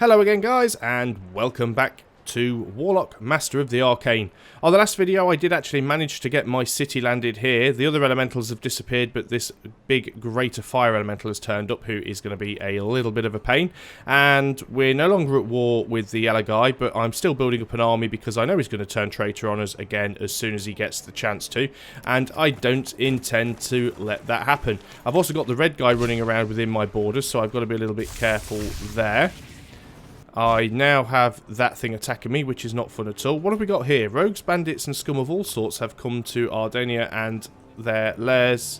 Hello again guys, and welcome back to Warlock, Master of the Arcane. On the last video I did actually manage to get my city landed here. The other elementals have disappeared, but this big greater fire elemental has turned up, who is going to be a little bit of a pain. And we're no longer at war with the yellow guy, but I'm still building up an army because I know he's going to turn traitor on us again as soon as he gets the chance to. And I don't intend to let that happen. I've also got the red guy running around within my borders, so I've got to be a little bit careful there. I now have that thing attacking me, which is not fun at all. What have we got here? Rogues, bandits, and scum of all sorts have come to Ardania and their lairs.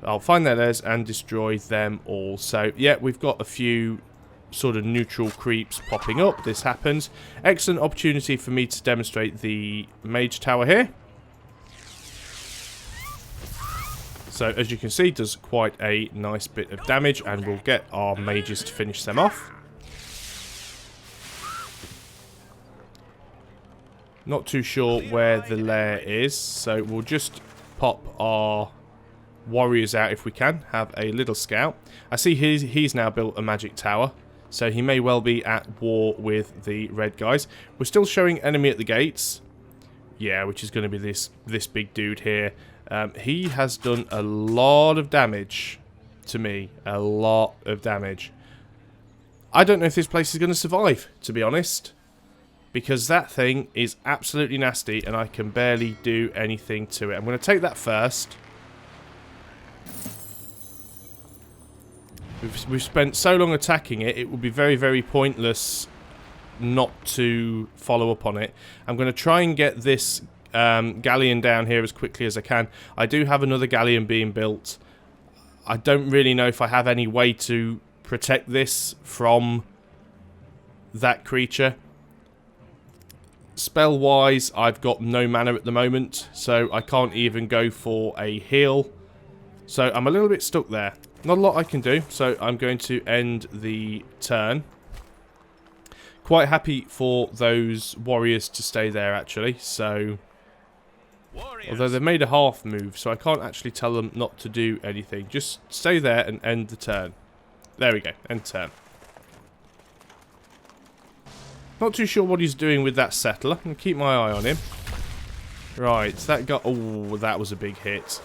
I'll find their lairs and destroy them all. So, yeah, we've got a few sort of neutral creeps popping up. This happens. Excellent opportunity for me to demonstrate the mage tower here. So, as you can see, does quite a nice bit of damage, and we'll get our mages to finish them off. Not too sure where the lair is, so we'll just pop our warriors out if we can. Have a little scout. I see he's now built a magic tower, so he may well be at war with the red guys. We're still showing enemy at the gates. Yeah, which is going to be this big dude here. He has done a lot of damage to me. A lot of damage. I don't know if this place is going to survive, to be honest. Because that thing is absolutely nasty and I can barely do anything to it. I'm going to take that first. We've spent so long attacking it, it would be very, very pointless not to follow up on it. I'm going to try and get this galleon down here as quickly as I can. I do have another galleon being built. I don't really know if I have any way to protect this from that creature. Spell-wise, I've got no mana at the moment, so I can't even go for a heal. So I'm a little bit stuck there. Not a lot I can do, so I'm going to end the turn. Quite happy for those warriors to stay there, actually. So, although they've made a half move, so I can't actually tell them not to do anything. Just stay there and end the turn. There we go, end turn. Not too sure what he's doing with that settler. I'm going to keep my eye on him. Right, that got... Oh, that was a big hit.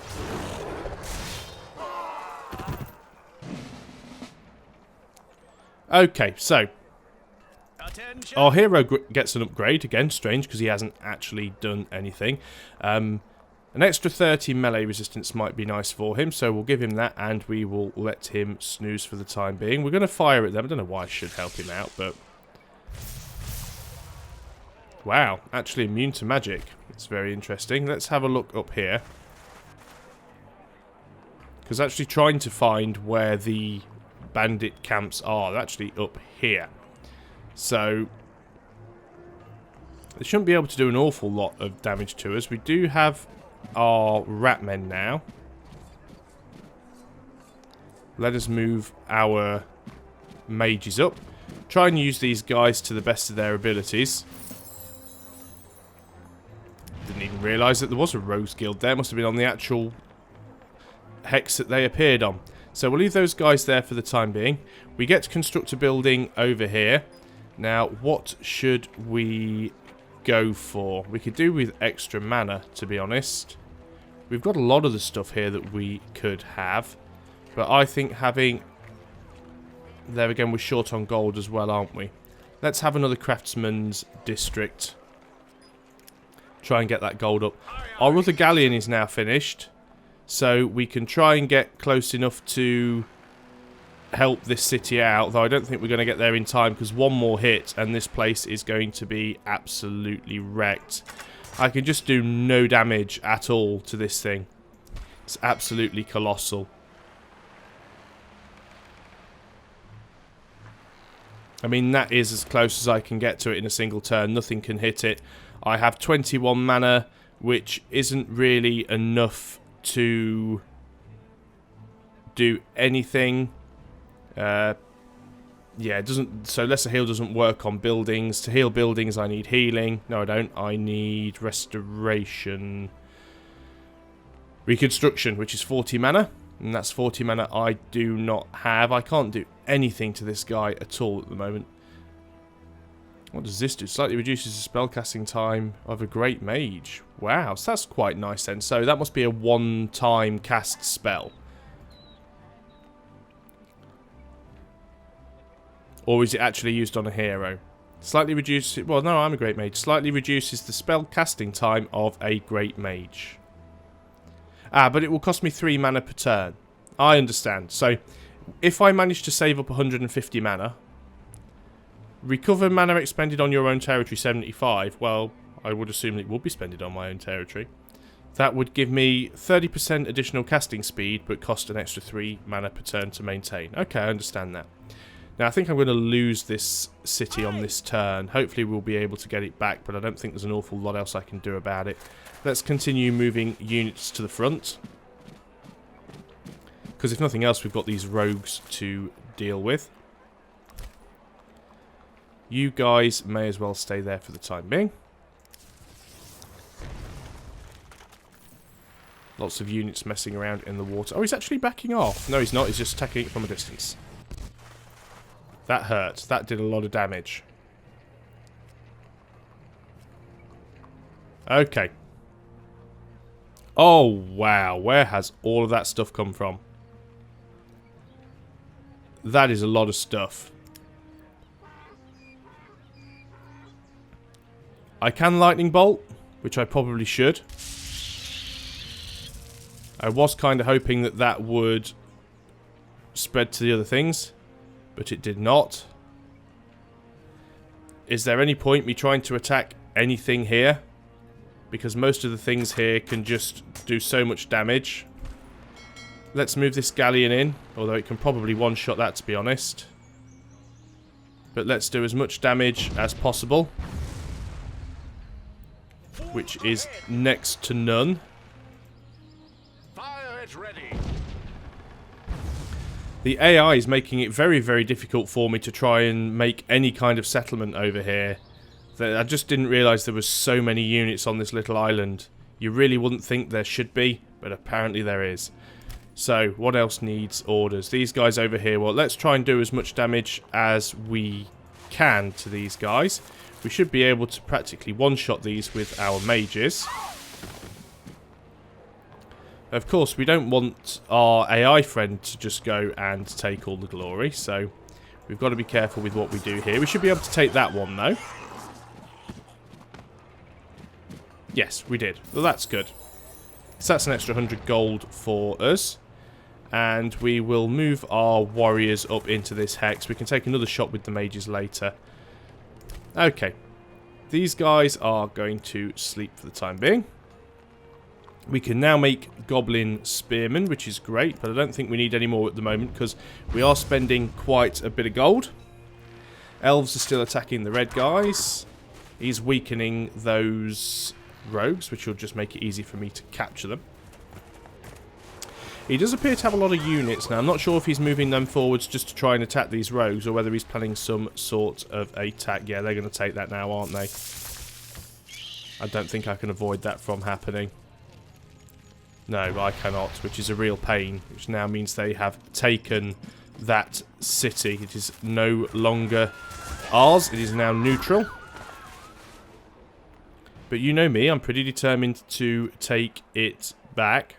Okay, so... Our hero gets an upgrade. Again, strange, because he hasn't actually done anything. An extra 30 melee resistance might be nice for him, so we'll give him that, and we will let him snooze for the time being. We're going to fire at them. I don't know why I should help him out, but... Wow, actually immune to magic. It's very interesting. Let's have a look up here. Because actually trying to find where the bandit camps are. They're actually up here. So, they shouldn't be able to do an awful lot of damage to us. We do have our rat men now. Let us move our mages up. Try and use these guys to the best of their abilities. Didn't even realise that there was a rogues guild there. Must have been on the actual hex that they appeared on. So we'll leave those guys there for the time being. We get to construct a building over here. Now, what should we go for? We could do with extra mana, to be honest. We've got a lot of the stuff here that we could have. But I think having... There again, we're short on gold as well, aren't we? Let's have another craftsman's district. Try and get that gold up. Our other galleon is now finished, so we can try and get close enough to help this city out, though I don't think we're going to get there in time, because one more hit and this place is going to be absolutely wrecked. I can just do no damage at all to this thing. It's absolutely colossal. I mean, that is as close as I can get to it in a single turn. Nothing can hit it. I have 21 mana, which isn't really enough to do anything. Yeah, it doesn't. So lesser heal doesn't work on buildings. To heal buildings, I need healing. No, I don't. I need restoration. Reconstruction, which is 40 mana. And that's 40 mana I do not have. I can't do anything to this guy at all at the moment. What does this do? Slightly reduces the spellcasting time of a great mage. Wow, so that's quite nice then. So that must be a one-time cast spell. Or is it actually used on a hero? Slightly reduces... Well, no, I'm a great mage. Slightly reduces the spell casting time of a great mage. Ah, but it will cost me 3 mana per turn. I understand. So, if I manage to save up 150 mana... Recover mana expended on your own territory, 75. Well, I would assume it would be spended on my own territory. That would give me 30% additional casting speed, but cost an extra 3 mana per turn to maintain. Okay, I understand that. Now, I think I'm going to lose this city on this turn. Hopefully, we'll be able to get it back, but I don't think there's an awful lot else I can do about it. Let's continue moving units to the front. Because if nothing else, we've got these rogues to deal with. You guys may as well stay there for the time being. Lots of units messing around in the water. Oh, he's actually backing off. No, he's not. He's just attacking it from a distance. That hurt. That did a lot of damage. Okay. Oh, wow. Where has all of that stuff come from? That is a lot of stuff. I can lightning bolt, which I probably should. I was kind of hoping that that would spread to the other things, but it did not. Is there any point me trying to attack anything here? Because most of the things here can just do so much damage. Let's move this galleon in, although it can probably one-shot that, to be honest. But let's do as much damage as possible, which is next to none. Fire it ready. The AI is making it very, very difficult for me to try and make any kind of settlement over here. I just didn't realise there was so many units on this little island. You really wouldn't think there should be, but apparently there is. So, what else needs orders? These guys over here. Well, let's try and do as much damage as we can to these guys. We should be able to practically one-shot these with our mages. Of course, we don't want our AI friend to just go and take all the glory, so we've got to be careful with what we do here. We should be able to take that one, though. Yes, we did. Well, that's good. So that's an extra 100 gold for us. And we will move our warriors up into this hex. We can take another shot with the mages later. Okay. These guys are going to sleep for the time being. We can now make goblin spearmen, which is great, but I don't think we need any more at the moment because we are spending quite a bit of gold. Elves are still attacking the red guys. He's weakening those rogues, which will just make it easy for me to capture them. He does appear to have a lot of units now. I'm not sure if he's moving them forwards just to try and attack these rogues or whether he's planning some sort of attack. Yeah, they're going to take that now, aren't they? I don't think I can avoid that from happening. No, I cannot, which is a real pain, which now means they have taken that city. It is no longer ours. It is now neutral. But you know me, I'm pretty determined to take it back.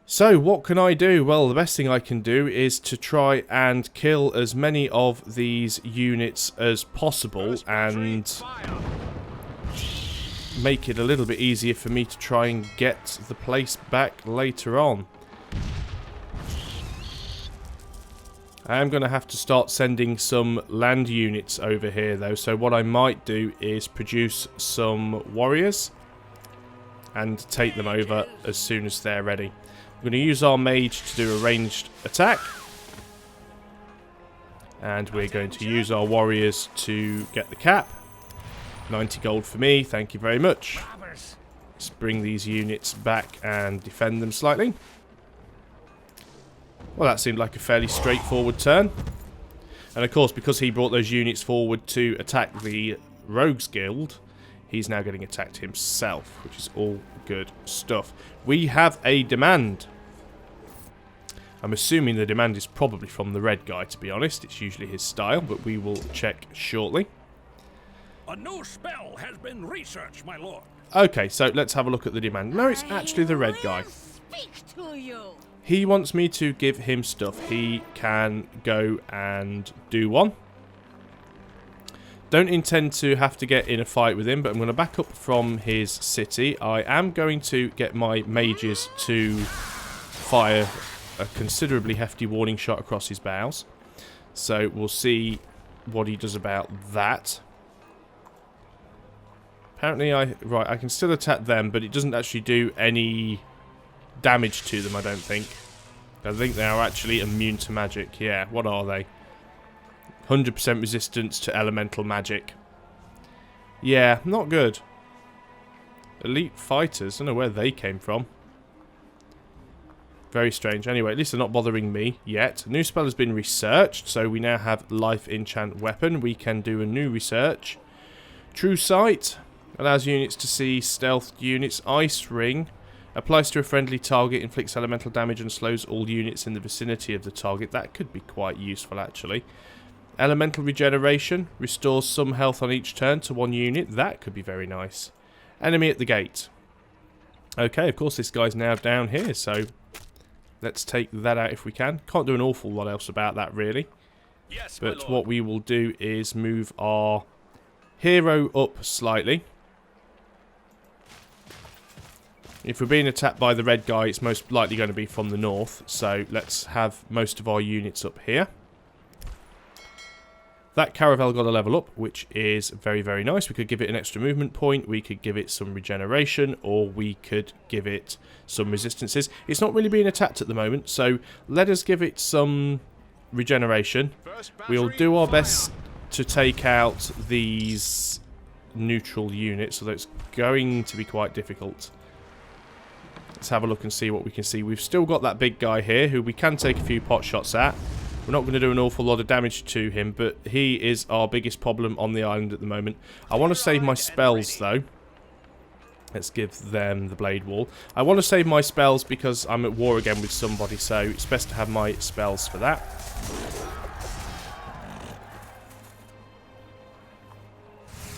So, what can I do? Well, the best thing I can do is to try and kill as many of these units as possible and make it a little bit easier for me to try and get the place back later on. I am going to have to start sending some land units over here, though. So what I might do is produce some warriors and take them over as soon as they're ready. I'm going to use our mage to do a ranged attack. And we're going to use our warriors to get the cap. 90 gold for me, thank you very much. Let's bring these units back and defend them slightly. Well, that seemed like a fairly straightforward turn. And of course, because he brought those units forward to attack the Rogues Guild, he's now getting attacked himself, which is all good stuff. We have a demand. I'm assuming the demand is probably from the red guy, to be honest. It's usually his style, but we will check shortly. A new spell has been researched, my lord. Okay, so let's have a look at the demand. No, it's actually the red guy. Speak to you. He wants me to give him stuff. He can go and do one. Don't intend to have to get in a fight with him, but I'm going to back up from his city. I am going to get my mages to fire a considerably hefty warning shot across his bows. So we'll see what he does about that. Apparently, I can still attack them, but it doesn't actually do any damage to them, I don't think. I think they are actually immune to magic. Yeah, what are they? 100% resistance to elemental magic. Yeah, not good. Elite fighters, I don't know where they came from. Very strange. Anyway, at least they're not bothering me yet. A new spell has been researched, so we now have Life Enchant Weapon. We can do a new research. True Sight allows units to see stealth units. Ice Ring applies to a friendly target, inflicts elemental damage and slows all units in the vicinity of the target. That could be quite useful, actually. Elemental Regeneration restores some health on each turn to one unit. That could be very nice. Enemy at the gate. Okay, of course this guy's now down here, so let's take that out if we can. Can't do an awful lot else about that, really. Yes, but what we will do is move our hero up slightly. If we're being attacked by the red guy, it's most likely going to be from the north. So let's have most of our units up here. That caravel got a level up, which is very, very nice. We could give it an extra movement point. We could give it some regeneration, or we could give it some resistances. It's not really being attacked at the moment, so let us give it some regeneration. We'll do our best to take out these neutral units, although it's going to be quite difficult. Let's have a look and see what we can see. We've still got that big guy here who we can take a few pot shots at. We're not going to do an awful lot of damage to him, but he is our biggest problem on the island at the moment. I want to save my spells, though. Let's give them the Blade Wall. I want to save my spells because I'm at war again with somebody, so it's best to have my spells for that.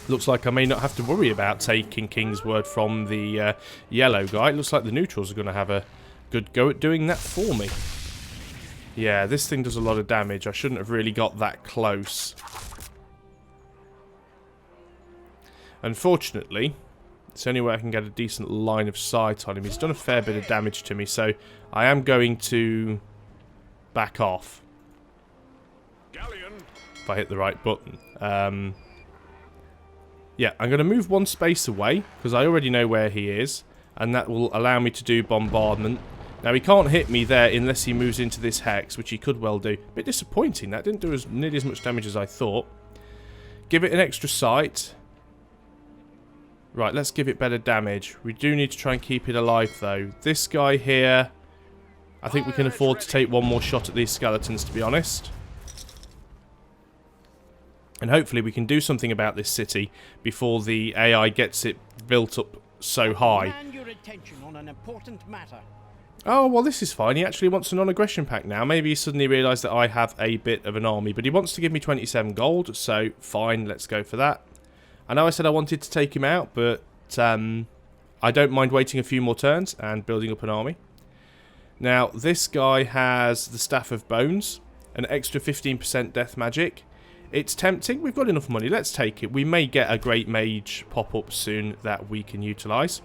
Looks like I may not have to worry about taking King's Word from the yellow guy. It looks like the neutrals are going to have a good go at doing that for me. Yeah, this thing does a lot of damage. I shouldn't have really got that close. Unfortunately, it's the only way I can get a decent line of sight on him. He's done a fair bit of damage to me, so I am going to back off. If I hit the right button. Yeah, I'm going to move one space away, because I already know where he is, and that will allow me to do bombardment. Now, he can't hit me there unless he moves into this hex, which he could well do. A bit disappointing, that didn't do nearly as much damage as I thought. Give it an extra sight. Right, let's give it better damage. We do need to try and keep it alive, though. This guy here, I think we can afford to take one more shot at these skeletons, to be honest. And hopefully we can do something about this city before the AI gets it built up so high. Your attention on an important matter. Oh, well, this is fine. He actually wants a non-aggression pact now. Maybe he suddenly realised that I have a bit of an army. But he wants to give me 27 gold, so fine, let's go for that. I know I said I wanted to take him out, but I don't mind waiting a few more turns and building up an army. Now, this guy has the Staff of Bones, an extra 15% death magic. It's tempting. We've got enough money. Let's take it. We may get a great mage pop up soon that we can utilise.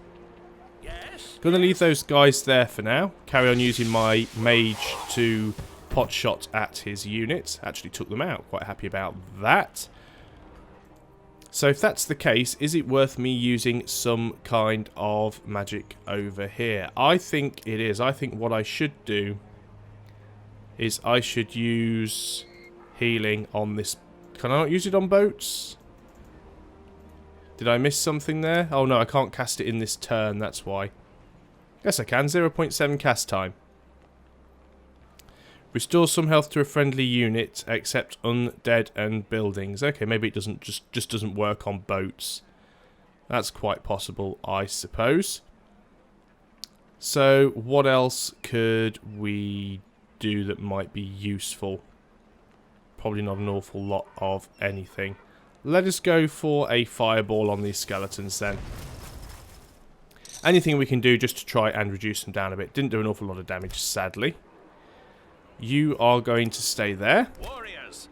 Gonna leave those guys there for now. Carry on using my mage to pot shot at his units. Actually took them out. Quite happy about that. So if that's the case, is it worth me using some kind of magic over here? I think it is. I think what I should do is I should use healing on this. Can I not use it on boats? Did I miss something there? Oh no, I can't cast it in this turn, that's why. Yes I can, 0.7 cast time. Restore some health to a friendly unit, except undead and buildings. Okay, maybe it doesn't just doesn't work on boats. That's quite possible, I suppose. So, what else could we do that might be useful? Probably not an awful lot of anything. Let us go for a fireball on these skeletons then. Anything we can do just to try and reduce them down a bit. Didn't do an awful lot of damage, sadly. You are going to stay there. Warriors.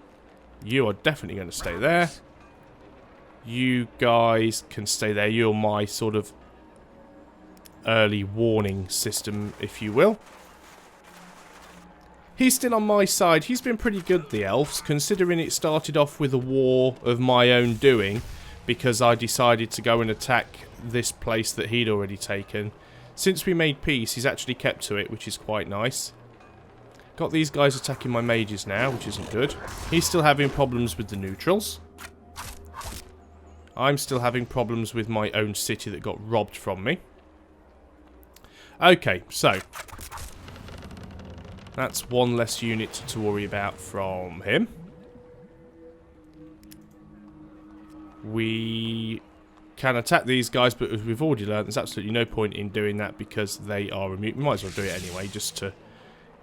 You are definitely going to stay there. You guys can stay there. You're my sort of early warning system, if you will. He's still on my side. He's been pretty good, the elves, considering it started off with a war of my own doing, because I decided to go and attack this place that he'd already taken. Since we made peace, he's actually kept to it, which is quite nice. Got these guys attacking my mages now, which isn't good. He's still having problems with the neutrals. I'm still having problems with my own city that got robbed from me. Okay, so that's one less unit to worry about from him. We can attack these guys, but as we've already learned, there's absolutely no point in doing that because they are immune. We might as well do it anyway, just to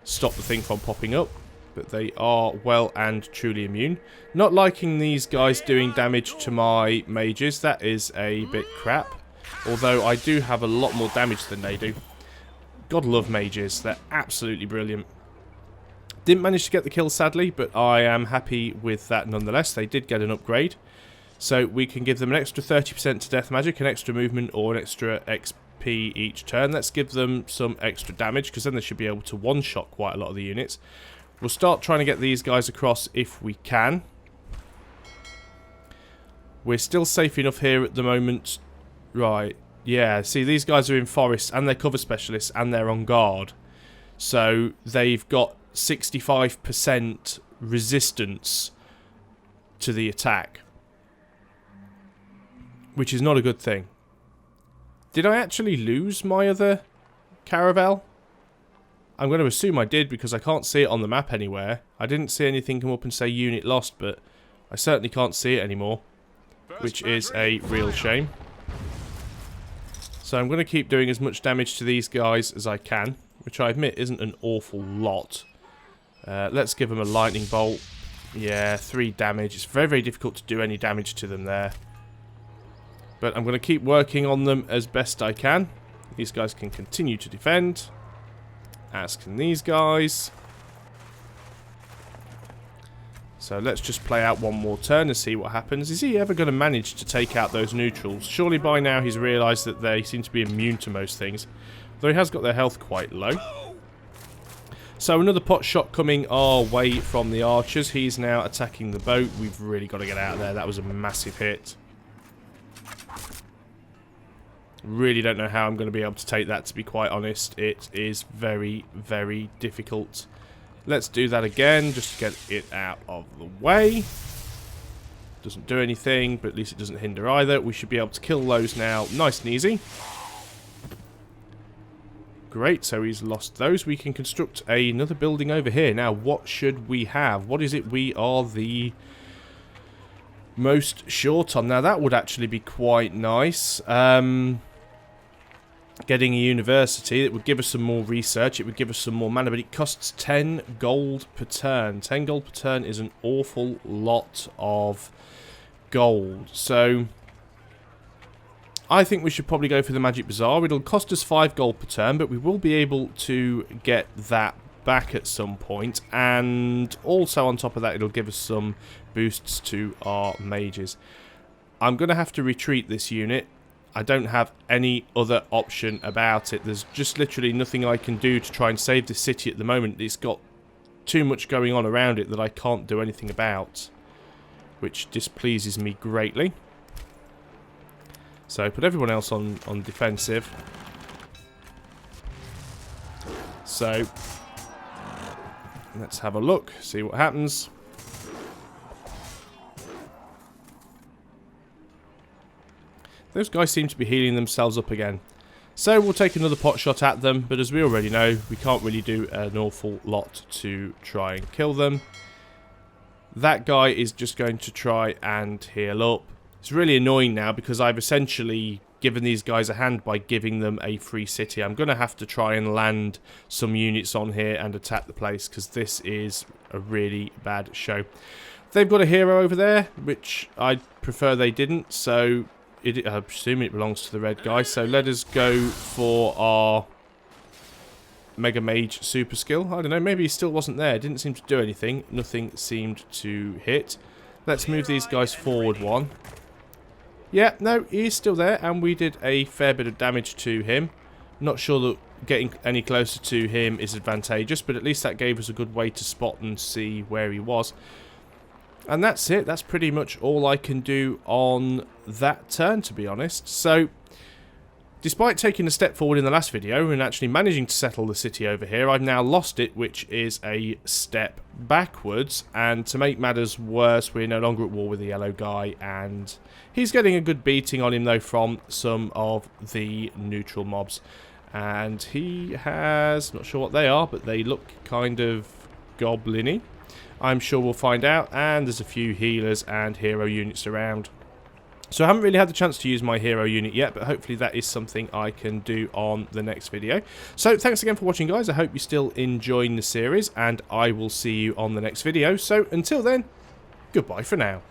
stop the thing from popping up. But they are well and truly immune. Not liking these guys doing damage to my mages. That is a bit crap. Although I do have a lot more damage than they do. God love mages. They're absolutely brilliant. Didn't manage to get the kill, sadly, but I am happy with that nonetheless. They did get an upgrade. So we can give them an extra 30% to death magic, an extra movement, or an extra XP each turn. Let's give them some extra damage, because then they should be able to one-shot quite a lot of the units. We'll start trying to get these guys across if we can. We're still safe enough here at the moment. Right, yeah, see, these guys are in forest, and they're cover specialists, and they're on guard. So they've got 65% resistance to the attack, which is not a good thing. Did I actually lose my other caravel? I'm going to assume I did because I can't see it on the map anywhere. I didn't see anything come up and say unit lost, but I certainly can't see it anymore, which is a real shame. So I'm going to keep doing as much damage to these guys as I can, which I admit isn't an awful lot. Let's give them a lightning bolt. Yeah, 3 damage. It's very, very difficult to do any damage to them there. But I'm going to keep working on them as best I can. These guys can continue to defend. As can these guys. So let's just play out one more turn and see what happens. Is he ever going to manage to take out those neutrals? Surely by now he's realised that they seem to be immune to most things. Though he has got their health quite low. So another pot shot coming our way from the archers. He's now attacking the boat. We've really got to get out of there. That was a massive hit. Really don't know how I'm going to be able to take that, to be quite honest. It is very, very difficult. Let's do that again, just to get it out of the way. Doesn't do anything, but at least it doesn't hinder either. We should be able to kill those now, nice and easy. Great, so he's lost those. We can construct another building over here. Now, what should we have? What is it we are the most short on? Now, that would actually be quite nice. Getting a university, it would give us some more research, it would give us some more mana, but it costs 10 gold per turn. 10 gold per turn is an awful lot of gold. So I think we should probably go for the Magic Bazaar. It'll cost us 5 gold per turn, but we will be able to get that back at some point. And also on top of that, it'll give us some boosts to our mages. I'm going to have to retreat this unit. I don't have any other option about it. There's just literally nothing I can do to try and save the city at the moment. It's got too much going on around it that I can't do anything about, which displeases me greatly. So put everyone else on defensive. So let's have a look, see what happens. Those guys seem to be healing themselves up again. So we'll take another pot shot at them, but as we already know, we can't really do an awful lot to try and kill them. That guy is just going to try and heal up. It's really annoying now because I've essentially given these guys a hand by giving them a free city. I'm going to have to try and land some units on here and attack the place, because this is a really bad show. They've got a hero over there, which I'd prefer they didn't, so I presume it belongs to the red guy. So let us go for our Mega Mage super skill. I don't know, maybe he still wasn't there. Didn't seem to do anything. Nothing seemed to hit. Let's move these guys forward one. Yeah, no, he's still there, and we did a fair bit of damage to him. Not sure that getting any closer to him is advantageous, but at least that gave us a good way to spot and see where he was. And that's it. That's pretty much all I can do on that turn, to be honest. So, despite taking a step forward in the last video and actually managing to settle the city over here, I've now lost it, which is a step backwards. And to make matters worse, we're no longer at war with the yellow guy, and he's getting a good beating on him, though, from some of the neutral mobs. And he has, not sure what they are, but they look kind of goblin-y. I'm sure we'll find out, and there's a few healers and hero units around. So I haven't really had the chance to use my hero unit yet, but hopefully that is something I can do on the next video. So thanks again for watching, guys. I hope you're still enjoying the series, and I will see you on the next video. So until then, goodbye for now.